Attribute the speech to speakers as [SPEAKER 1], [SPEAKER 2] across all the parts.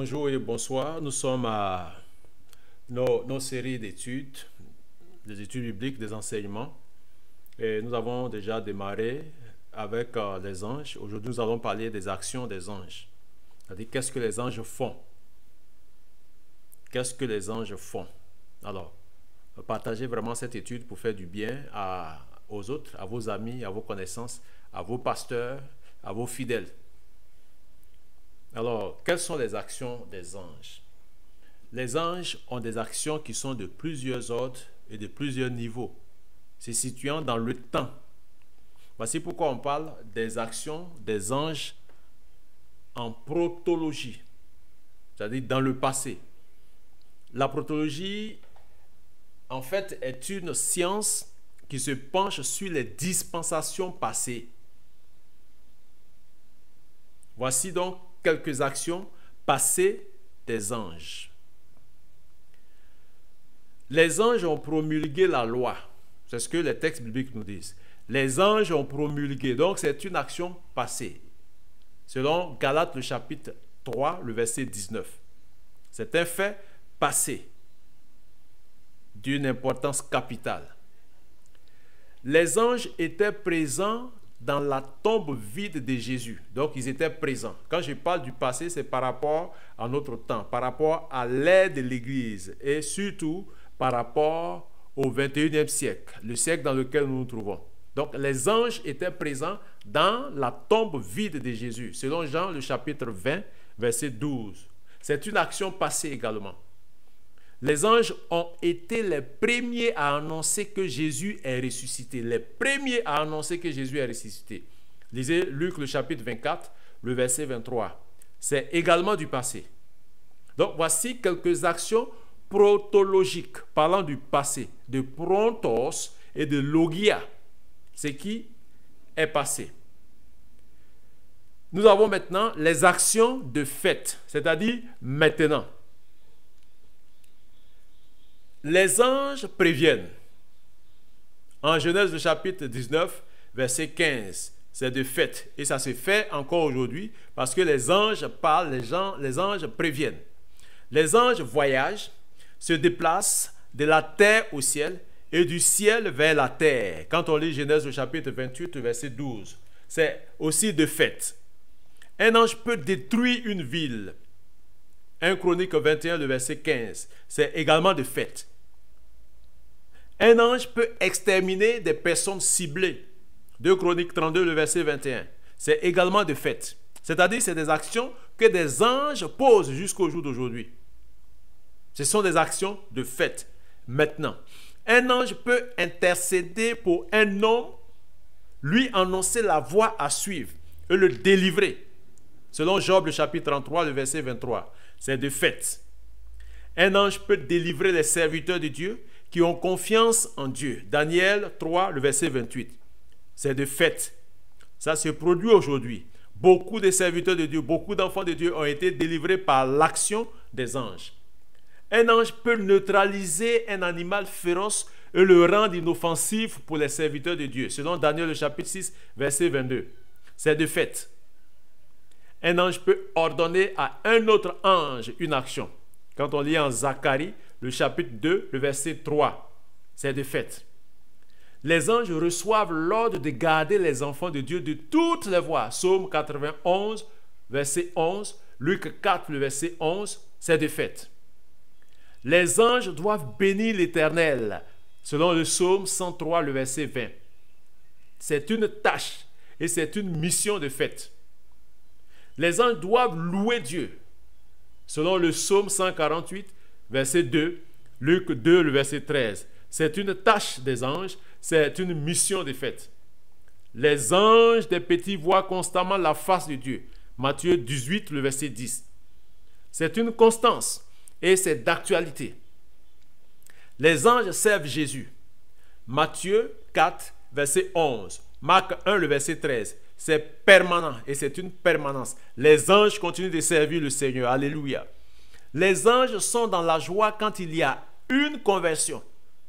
[SPEAKER 1] Bonjour et bonsoir. Nous sommes à nos séries d'études, des études bibliques, des enseignements. Et nous avons déjà démarré avec les anges. Aujourd'hui, nous allons parler des actions des anges. C'est-à-dire, qu'est-ce que les anges font? Qu'est-ce que les anges font? Alors, partagez vraiment cette étude pour faire du bien aux autres, à vos amis, à vos connaissances, à vos pasteurs, à vos fidèles. Alors, quelles sont les actions des anges? Les anges ont des actions qui sont de plusieurs ordres et de plusieurs niveaux, se situant dans le temps. Voici pourquoi on parle des actions des anges en protologie, c'est-à-dire dans le passé. La protologie, en fait, est une science qui se penche sur les dispensations passées. Voici donc quelques actions passées des anges. Les anges ont promulgué la loi. C'est ce que les textes bibliques nous disent. Les anges ont promulgué. Donc, c'est une action passée. Selon Galates, le chapitre 3, le verset 19. C'est un fait passé d'une importance capitale. Les anges étaient présents dans la tombe vide de Jésus. Donc, ils étaient présents. Quand je parle du passé, c'est par rapport à notre temps, par rapport à l'ère de l'Église et surtout par rapport au 21e siècle, le siècle dans lequel nous nous trouvons. Donc, les anges étaient présents dans la tombe vide de Jésus, selon Jean, le chapitre 20, verset 12. C'est une action passée également. Les anges ont été les premiers à annoncer que Jésus est ressuscité. Les premiers à annoncer que Jésus est ressuscité. Lisez Luc le chapitre 24, le verset 23. C'est également du passé. Donc voici quelques actions protologiques parlant du passé, de prontos et de logia, ce qui est passé. Nous avons maintenant les actions de fait, c'est-à-dire maintenant. Les anges préviennent. En Genèse le chapitre 19, verset 15, c'est de fait. Et ça se fait encore aujourd'hui parce que les anges parlent, les anges préviennent. Les anges voyagent, se déplacent de la terre au ciel et du ciel vers la terre. Quand on lit Genèse le chapitre 28, verset 12, c'est aussi de fait. Un ange peut détruire une ville. 1 Chronique 21, le verset 15, c'est également de fait. Un ange peut exterminer des personnes ciblées. 2 Chroniques 32, le verset 21, c'est également de fait. C'est-à-dire, c'est des actions que des anges posent jusqu'au jour d'aujourd'hui. Ce sont des actions de fait, maintenant. Un ange peut intercéder pour un homme, lui annoncer la voie à suivre et le délivrer. Selon Job, le chapitre 33, le verset 23. C'est de fait. Un ange peut délivrer les serviteurs de Dieu qui ont confiance en Dieu. Daniel 3, le verset 28. C'est de fait. Ça se produit aujourd'hui. Beaucoup de serviteurs de Dieu, beaucoup d'enfants de Dieu ont été délivrés par l'action des anges. Un ange peut neutraliser un animal féroce et le rendre inoffensif pour les serviteurs de Dieu. Selon Daniel, le chapitre 6, verset 22. C'est de fait. Un ange peut ordonner à un autre ange une action. Quand on lit en Zacharie, le chapitre 2, le verset 3, c'est de fait. Les anges reçoivent l'ordre de garder les enfants de Dieu de toutes les voies. Psaume 91, verset 11, Luc 4, le verset 11, c'est de fait. Les anges doivent bénir l'Éternel, selon le psaume 103, le verset 20. C'est une tâche et c'est une mission de fait. Les anges doivent louer Dieu, selon le psaume 148, verset 2, Luc 2, le verset 13. C'est une tâche des anges, c'est une mission de fait. Les anges des petits voient constamment la face de Dieu. Matthieu 18, le verset 10. C'est une constance et c'est d'actualité. Les anges servent Jésus. Matthieu 4, verset 11. Marc 1, le verset 13. C'est permanent et c'est une permanence. Les anges continuent de servir le Seigneur. Alléluia. Les anges sont dans la joie quand il y a une conversion.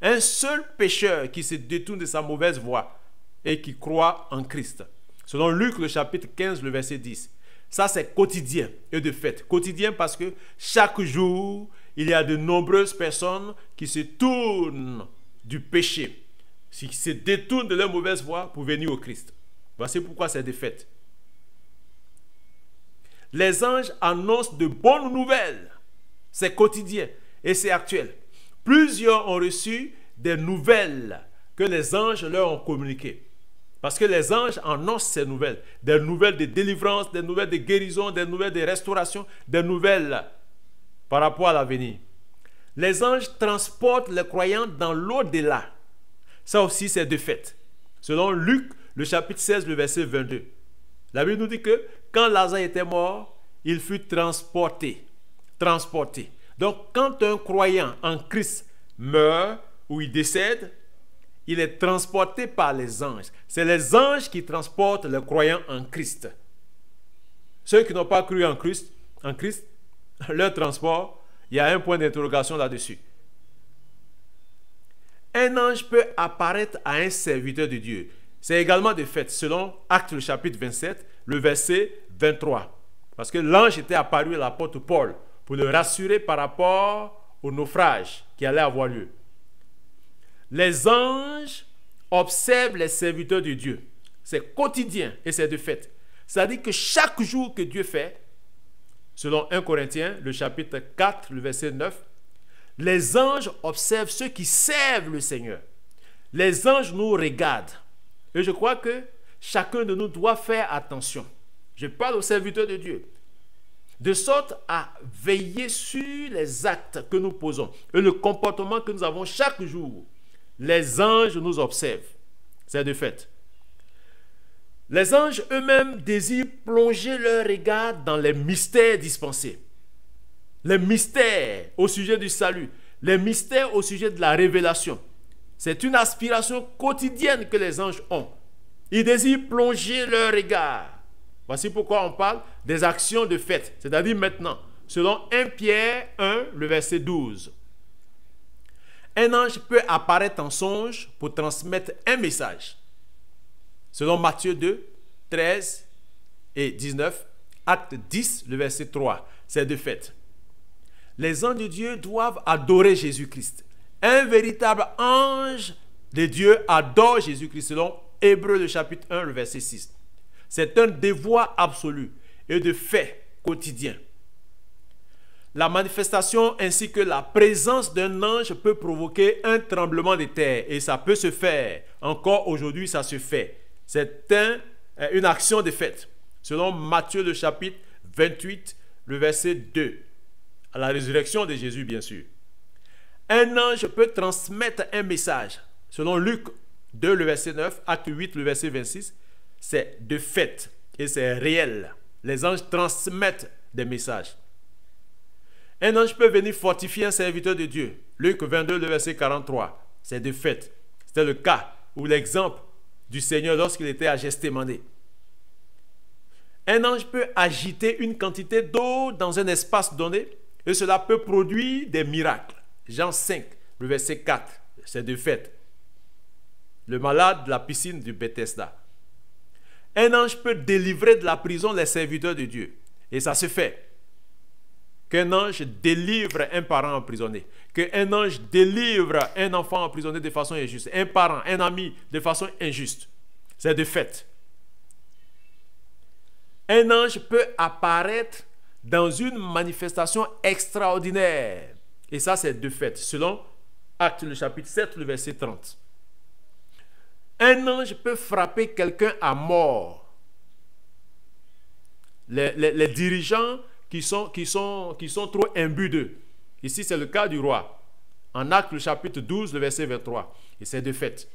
[SPEAKER 1] Un seul pécheur qui se détourne de sa mauvaise voie et qui croit en Christ. Selon Luc, le chapitre 15, le verset 10. Ça, c'est quotidien et de fait. Quotidien parce que chaque jour, il y a de nombreuses personnes qui se tournent du péché, qui se détournent de leur mauvaise voie pour venir au Christ. Voici pourquoi c'est de fait. Les anges annoncent de bonnes nouvelles. C'est quotidien et c'est actuel. Plusieurs ont reçu des nouvelles que les anges leur ont communiquées. Parce que les anges annoncent ces nouvelles. Des nouvelles de délivrance, des nouvelles de guérison, des nouvelles de restauration, des nouvelles par rapport à l'avenir. Les anges transportent les croyants dans l'au-delà. Ça aussi, c'est de fait. Selon Luc, le chapitre 16, le verset 22. La Bible nous dit que quand Lazare était mort, il fut transporté. Transporté. Donc, quand un croyant en Christ meurt ou il décède, il est transporté par les anges. C'est les anges qui transportent les croyants en Christ. Ceux qui n'ont pas cru en Christ, leur transport, il y a un point d'interrogation là-dessus. Un ange peut apparaître à un serviteur de Dieu. C'est également de fait, selon Actes le chapitre 27, le verset 23. Parce que l'ange était apparu à l'apôtre Paul pour le rassurer par rapport au naufrage qui allait avoir lieu. Les anges observent les serviteurs de Dieu. C'est quotidien et c'est de fait. C'est-à-dire que chaque jour que Dieu fait, selon 1 Corinthiens, le chapitre 4, le verset 9, les anges observent ceux qui servent le Seigneur. Les anges nous regardent. Et je crois que chacun de nous doit faire attention. Je parle aux serviteurs de Dieu. De sorte à veiller sur les actes que nous posons et le comportement que nous avons chaque jour. Les anges nous observent. C'est de fait. Les anges eux-mêmes désirent plonger leur regard dans les mystères dispensés. Les mystères au sujet du salut. Les mystères au sujet de la révélation. C'est une aspiration quotidienne que les anges ont. Ils désirent plonger leur regard. Voici pourquoi on parle des actions de fête, c'est-à-dire maintenant, selon 1 Pierre 1, le verset 12. Un ange peut apparaître en songe pour transmettre un message. Selon Matthieu 2, 13 et 19, Acte 10, le verset 3, c'est de fait. Les anges de Dieu doivent adorer Jésus-Christ. Un véritable ange de Dieu adore Jésus-Christ, selon Hébreux, le chapitre 1, le verset 6. C'est un devoir absolu et de fait quotidien. La manifestation ainsi que la présence d'un ange peut provoquer un tremblement de terre et ça peut se faire. Encore aujourd'hui, ça se fait. C'est une action de fait. Selon Matthieu le chapitre 28, le verset 2. À la résurrection de Jésus, bien sûr. Un ange peut transmettre un message. Selon Luc 2, le verset 9, Acte 8, le verset 26. C'est de fait et c'est réel. Les anges transmettent des messages. Un ange peut venir fortifier un serviteur de Dieu. Luc 22, le verset 43. C'est de fait. C'était le cas ou l'exemple du Seigneur lorsqu'il était à Gethsémani. Un ange peut agiter une quantité d'eau dans un espace donné et cela peut produire des miracles. Jean 5, le verset 4. C'est de fait. Le malade de la piscine du Bethesda. Un ange peut délivrer de la prison les serviteurs de Dieu. Et ça se fait. Qu'un ange délivre un parent emprisonné. Qu'un ange délivre un enfant emprisonné de façon injuste. Un parent, un ami de façon injuste. C'est de fait. Un ange peut apparaître dans une manifestation extraordinaire. Et ça, c'est de fait. Selon Actes, le chapitre 7, le verset 30. Un ange peut frapper quelqu'un à mort. Les dirigeants qui sont trop imbus d'eux. Ici, c'est le cas du roi. En Actes, le chapitre 12, le verset 23. Et c'est de fait.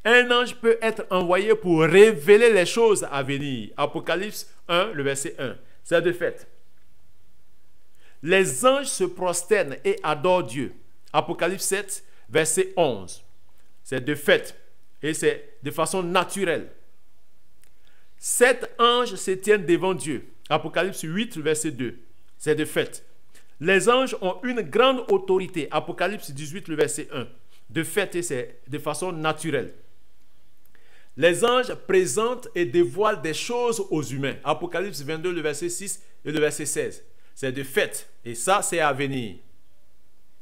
[SPEAKER 1] Un ange peut être envoyé pour révéler les choses à venir. Apocalypse 1, le verset 1. C'est de fait. Les anges se prosternent et adorent Dieu. Apocalypse 7, verset 11. C'est de fait. Et c'est de façon naturelle. 7 anges se tiennent devant Dieu. Apocalypse 8, verset 2. C'est de fait. Les anges ont une grande autorité. Apocalypse 18, le verset 1. De fait, et c'est de façon naturelle. Les anges présentent et dévoilent des choses aux humains. Apocalypse 22, le verset 6 et le verset 16. C'est de fait. Et ça, c'est à venir.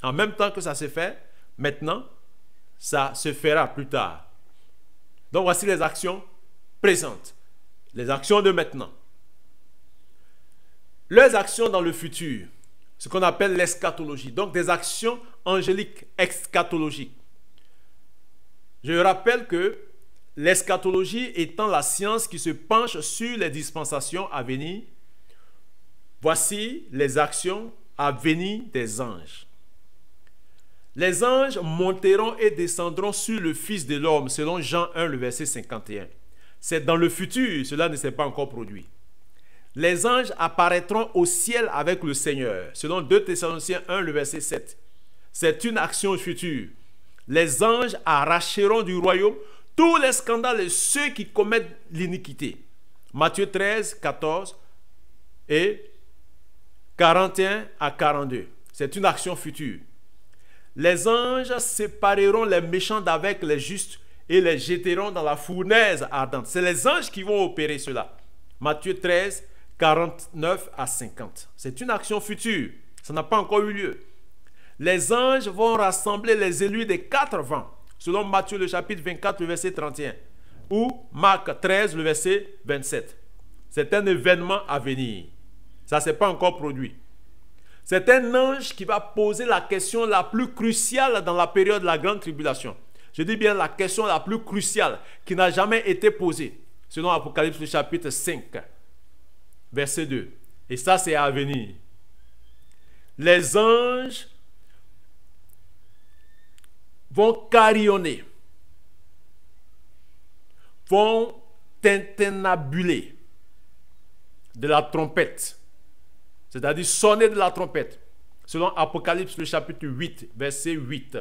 [SPEAKER 1] En même temps que ça se fait, maintenant, ça se fera plus tard. Donc voici les actions présentes. Les actions de maintenant. Leurs actions dans le futur. Ce qu'on appelle l'eschatologie. Donc des actions angéliques eschatologiques. Je rappelle que l'eschatologie étant la science qui se penche sur les dispensations à venir, voici les actions à venir des anges. Les anges monteront et descendront sur le Fils de l'homme, selon Jean 1, le verset 51. C'est dans le futur, cela ne s'est pas encore produit. Les anges apparaîtront au ciel avec le Seigneur, selon 2 Thessaloniciens 1, le verset 7. C'est une action future. Les anges arracheront du royaume tous les scandales et ceux qui commettent l'iniquité. Matthieu 13, 14 et 41 à 42. C'est une action future. Les anges sépareront les méchants d'avec les justes et les jetteront dans la fournaise ardente. C'est les anges qui vont opérer cela. Matthieu 13, 49 à 50. C'est une action future. Ça n'a pas encore eu lieu. Les anges vont rassembler les élus des 4 vents, selon Matthieu le chapitre 24, le verset 31, ou Marc 13, le verset 27. C'est un événement à venir. Ça ne s'est pas encore produit. C'est un ange qui va poser la question la plus cruciale dans la période de la grande tribulation. Je dis bien la question la plus cruciale qui n'a jamais été posée, selon Apocalypse le chapitre 5, verset 2. Et ça, c'est à venir. Les anges vont carillonner, vont tintinnabuler de la trompette, c'est-à-dire sonner de la trompette, selon Apocalypse le chapitre 8, verset 8.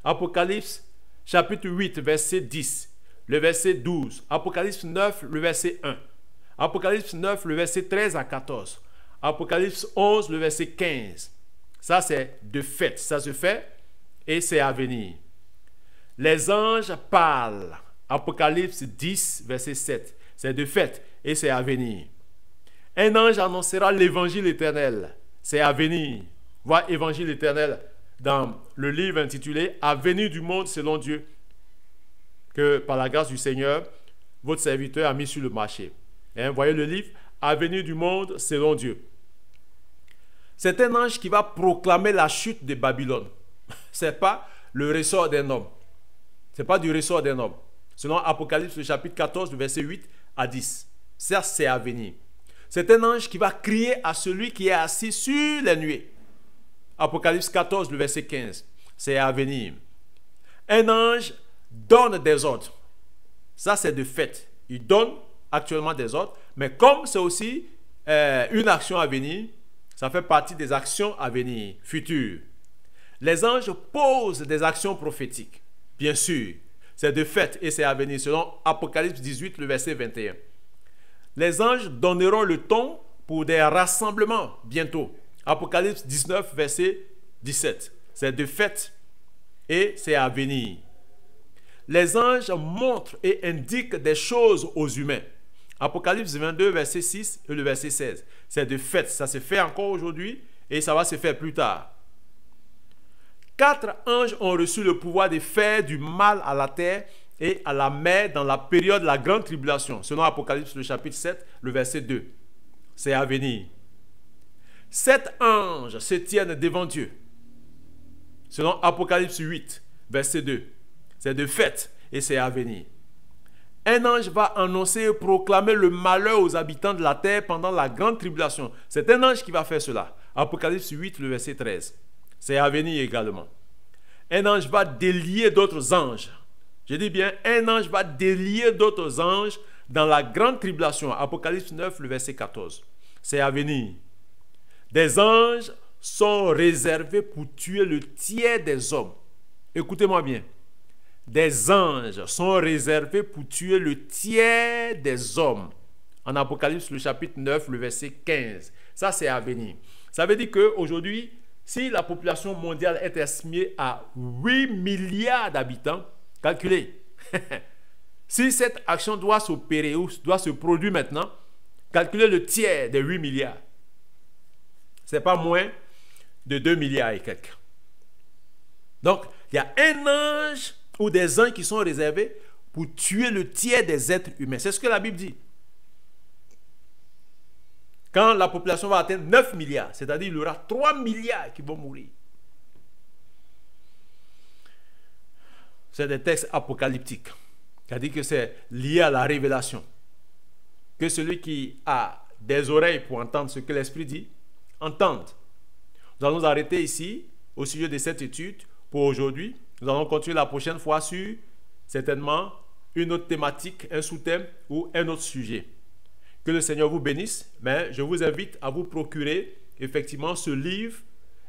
[SPEAKER 1] Apocalypse chapitre 8, verset 10, le verset 12. Apocalypse 9, le verset 1. Apocalypse 9, le verset 13 à 14. Apocalypse 11, le verset 15. Ça, c'est de fait, ça se fait et c'est à venir. Les anges parlent. Apocalypse 10, verset 7. C'est de fait et c'est à venir. Un ange annoncera l'évangile éternel. C'est à venir. Voilà évangile éternel dans le livre intitulé « Avenir du monde selon Dieu » que par la grâce du Seigneur, votre serviteur a mis sur le marché. Voyez le livre « Avenir du monde selon Dieu ». C'est un ange qui va proclamer la chute de Babylone. Ce n'est pas le ressort d'un homme. Ce n'est pas du ressort d'un homme. Selon Apocalypse, le chapitre 14, le verset 8 à 10. Ça, c'est à venir. C'est un ange qui va crier à celui qui est assis sur les nuées. Apocalypse 14, le verset 15. C'est à venir. Un ange donne des ordres. Ça, c'est de fait. Il donne actuellement des ordres. Mais comme c'est aussi une action à venir, ça fait partie des actions à venir, futures. Les anges posent des actions prophétiques. Bien sûr, c'est de fait et c'est à venir, selon Apocalypse 18, le verset 21. Les anges donneront le ton pour des rassemblements bientôt. Apocalypse 19, verset 17. C'est de fait et c'est à venir. Les anges montrent et indiquent des choses aux humains. Apocalypse 22, verset 6 et le verset 16. C'est de fait, ça se fait encore aujourd'hui et ça va se faire plus tard. 4 anges ont reçu le pouvoir de faire du mal à la terre et à la mer dans la période de la grande tribulation, selon Apocalypse le chapitre 7, le verset 2. C'est à venir. 7 anges se tiennent devant Dieu, selon Apocalypse 8, verset 2. C'est de fait et c'est à venir. Un ange va annoncer et proclamer le malheur aux habitants de la terre pendant la grande tribulation. C'est un ange qui va faire cela. Apocalypse 8, le verset 13. C'est à venir également. Un ange va délier d'autres anges. Je dis bien, un ange va délier d'autres anges dans la grande tribulation. Apocalypse 9, le verset 14. C'est à venir. Des anges sont réservés pour tuer le tiers des hommes. Écoutez-moi bien. Des anges sont réservés pour tuer le tiers des hommes. En Apocalypse, le chapitre 9, le verset 15. Ça, c'est à venir. Ça veut dire qu'aujourd'hui, si la population mondiale est estimée à 8 milliards d'habitants, calculez, Si cette action doit s'opérer ou doit se produire maintenant, calculez le tiers des 8 milliards. Ce n'est pas moins de 2 milliards et quelques. Donc, il y a un ange ou des anges qui sont réservés pour tuer le tiers des êtres humains. C'est ce que la Bible dit. Quand la population va atteindre 9 milliards, c'est-à-dire il y aura 3 milliards qui vont mourir. C'est des textes apocalyptiques. C'est-à-dire que c'est lié à la révélation. Que celui qui a des oreilles pour entendre ce que l'Esprit dit, entende. Nous allons nous arrêter ici au sujet de cette étude pour aujourd'hui. Nous allons continuer la prochaine fois sur, certainement, une autre thématique, un sous-thème ou un autre sujet. Que le Seigneur vous bénisse, mais je vous invite à vous procurer effectivement ce livre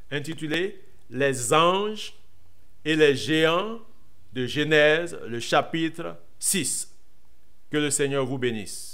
[SPEAKER 1] intitulé « Les anges et les géants » de Genèse, le chapitre 6. Que le Seigneur vous bénisse.